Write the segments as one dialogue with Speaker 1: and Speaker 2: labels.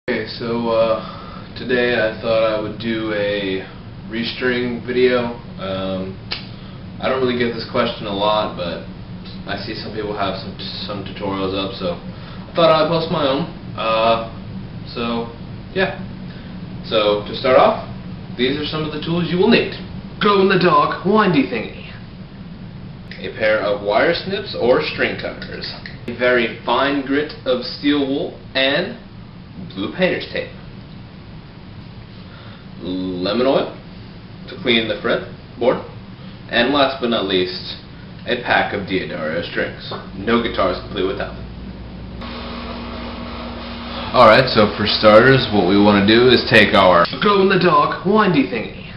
Speaker 1: Okay, so today I thought I would do a restring video. I don't really get this question a lot, but I see some people have some tutorials up, so I thought I'd post my own. Yeah. So to start off, these are some of the tools you will need. Glow-in-the-dark windy thingy, a pair of wire snips or string cutters, a very fine grit of steel wool, and blue painter's tape, lemon oil to clean the fretboard, and last but not least, a pack of D'Addario strings. No guitar is complete without them. Alright, so for starters, what we want to do is take our glow-in-the-dark windy thingy,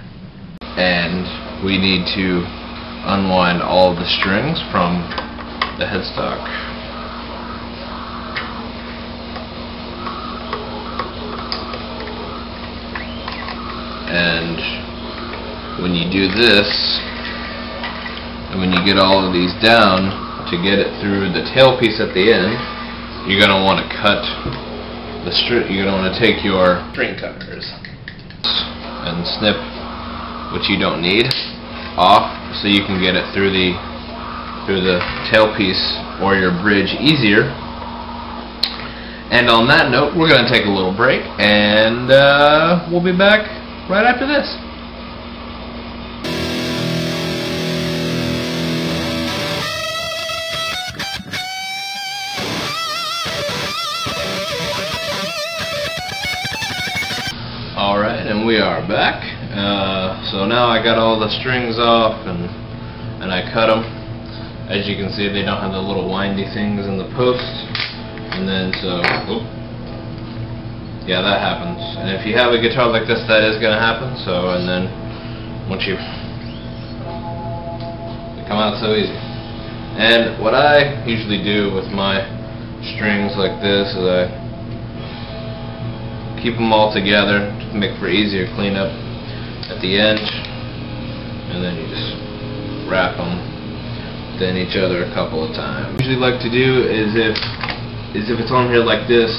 Speaker 1: and we need to unwind all of the strings from the headstock. And when you do this, and when you get all of these down to get it through the tailpiece at the end, you're going to want to cut the string. You're going to want to take your string cutters and snip what you don't need off, so you can get it through the tailpiece or your bridge easier. And on that note, we're going to take a little break, and we'll be back right after this. Alright, and we are back. So now I got all the strings off, and I cut them. As you can see, they don't have the little windy things in the post. And then yeah, that happens. And if you have a guitar like this, that is going to happen. So, and then once they come out so easy. And what I usually do with my strings like this is I keep them all together to make for easier cleanup at the end, and then you just wrap them within each other a couple of times. What I usually like to do is if it's on here like this,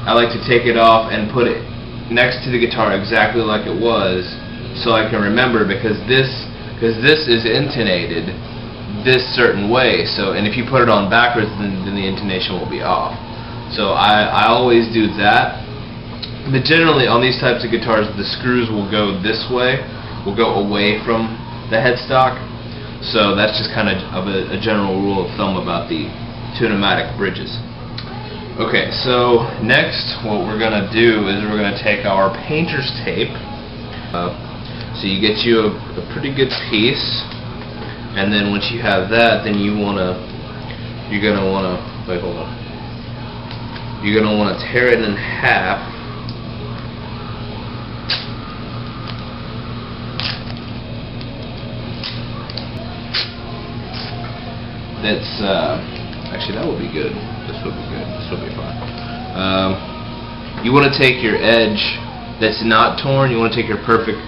Speaker 1: I like to take it off and put it next to the guitar exactly like it was, so I can remember, because this is intonated this certain way. So, and if you put it on backwards, then the intonation will be off. So I always do that. But generally on these types of guitars, the screws will go this way, will go away from the headstock. So that's just kind of a general rule of thumb about the Tune-o-matic bridges. Okay, so next what we're going to do is we're going to take our painter's tape. So you get you a pretty good piece, and then once you have that, then you're going to want to tear it in half. That's actually, that would be good. This would be good. This would be fine. You want to take your edge that's not torn. You want to take your perfect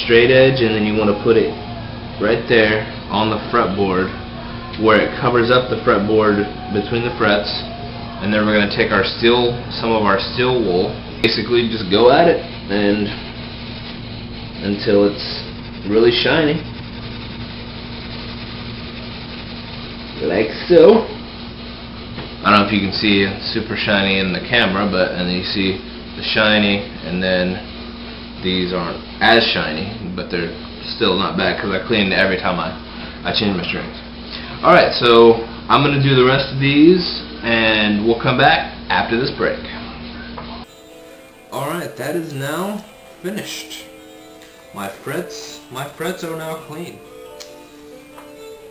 Speaker 1: straight edge, and then you want to put it right there on the fretboard, where it covers up the fretboard between the frets. And then we're going to take some of our steel wool. Basically, just go at it and until it's really shiny. Like so. I don't know if you can see it's super shiny in the camera, and then you see the shiny, and then these aren't as shiny, but they're still not bad because I cleaned it every time I change my strings. Alright, so I'm going to do the rest of these, and we'll come back after this break. Alright, that is now finished. My frets are now clean.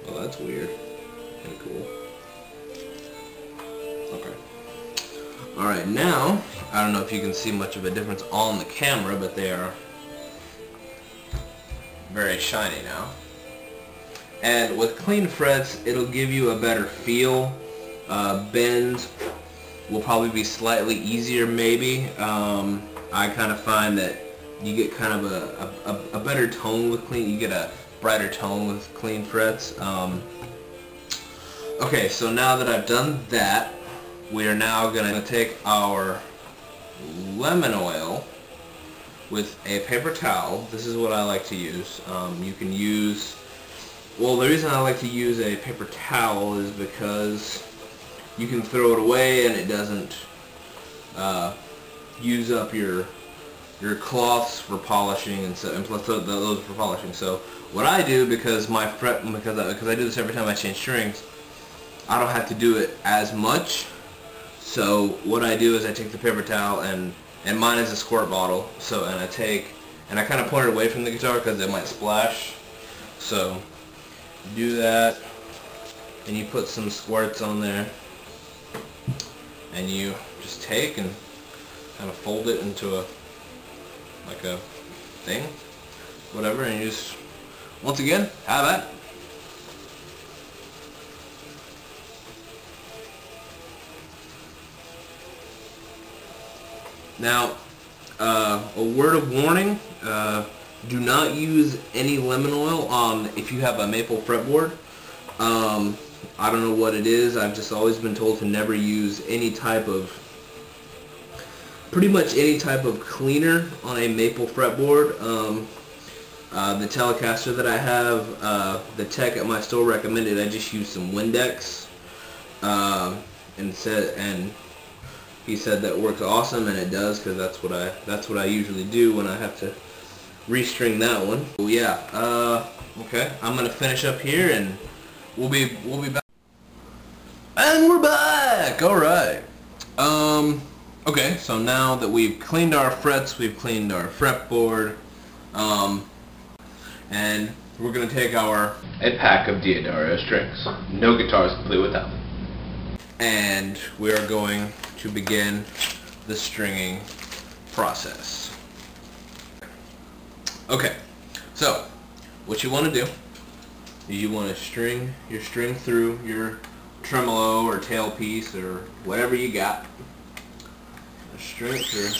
Speaker 1: Well, that's weird. Kinda cool. Okay. Alright, now, I don't know if you can see much of a difference on the camera, but they are very shiny now. And with clean frets, it'll give you a better feel. Bends will probably be slightly easier, maybe. I kind of find that you get kind of a better tone with clean. You get a brighter tone with clean frets. Okay, so now that I've done that, we are now going to take our lemon oil with a paper towel. This is what I like to use. You can use, well, the reason I like to use a paper towel is because you can throw it away and it doesn't use up your cloths for polishing, and plus those are for polishing. So what I do, because I do this every time I change strings, I don't have to do it as much. So what I do is I take the paper towel, and mine is a squirt bottle, so and I kind of point it away from the guitar because it might splash. So you do that, and you put some squirts on there, and you just take and kind of fold it into a thing, whatever, and you just, once again, have that. Now, a word of warning, do not use any lemon oil on if you have a maple fretboard. I don't know what it is. I've just always been told to never use any type of, pretty much any type of cleaner on a maple fretboard. The Telecaster that I have, the tech at my store recommended I just use some Windex, and he said that works awesome, and it does, because that's what I usually do when I have to restring that one. So yeah, okay, I'm gonna finish up here, and we'll be back. And we're back. All right. Okay, so now that we've cleaned our frets, we've cleaned our fretboard, and we're gonna take a pack of D'Addario strings. No guitar is complete without them. And we are going to begin the stringing process. Okay, so what you want to do is you want to string your string through your tremolo or tailpiece or whatever you got. String it through,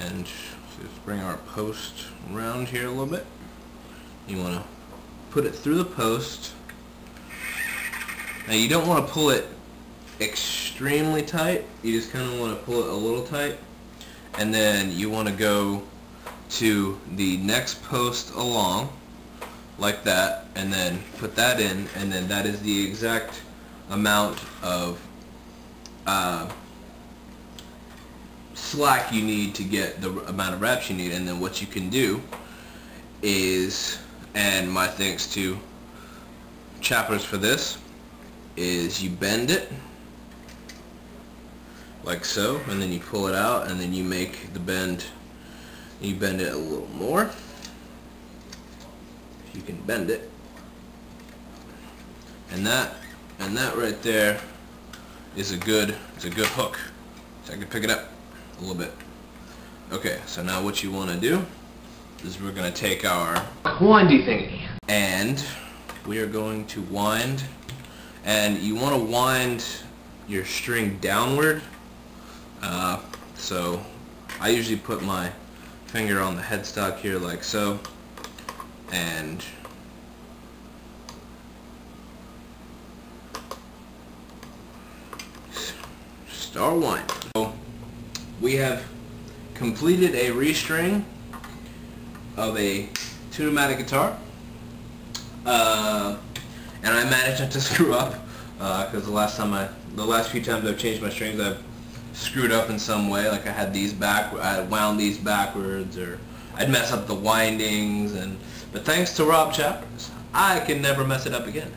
Speaker 1: and just bring our post around here a little bit. You want to put it through the post. Now you don't want to pull it extremely tight, you just kind of want to pull it a little tight, and then you want to go to the next post along like that, and then put that in, and then that is the exact amount of slack you need to get the amount of wraps you need. And then what you can do is, and my thanks to Chappers for this, is you bend it like so, and then you pull it out, and then you make the bend, you bend it a little more. You can bend it, and that right there is a good hook. So I can pick it up a little bit. Okay, so now what you want to do is we're going to take our windy thingy, and we are going to wind, and you want to wind your string downward. So I usually put my finger on the headstock here like so, and start winding. So we have completed a restring of a two-pneumatic guitar, and I managed not to screw up, because the last few times I've changed my strings, I've screwed up in some way. Like I had I wound these backwards, or I'd mess up the windings, but thanks to Rob Chappers, I can never mess it up again.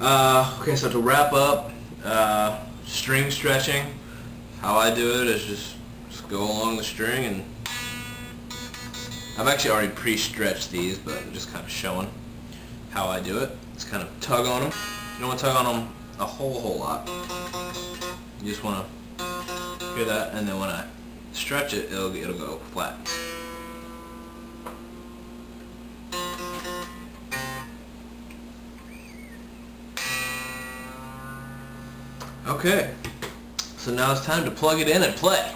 Speaker 1: Okay, so to wrap up, string stretching, how I do it is just go along the string, and I've actually already pre-stretched these, but I'm just kind of showing how I do it. Just kind of tug on them. You don't want to tug on them a whole lot. You just want to hear that, and then when I stretch it, it'll go flat. Okay, so now it's time to plug it in and play.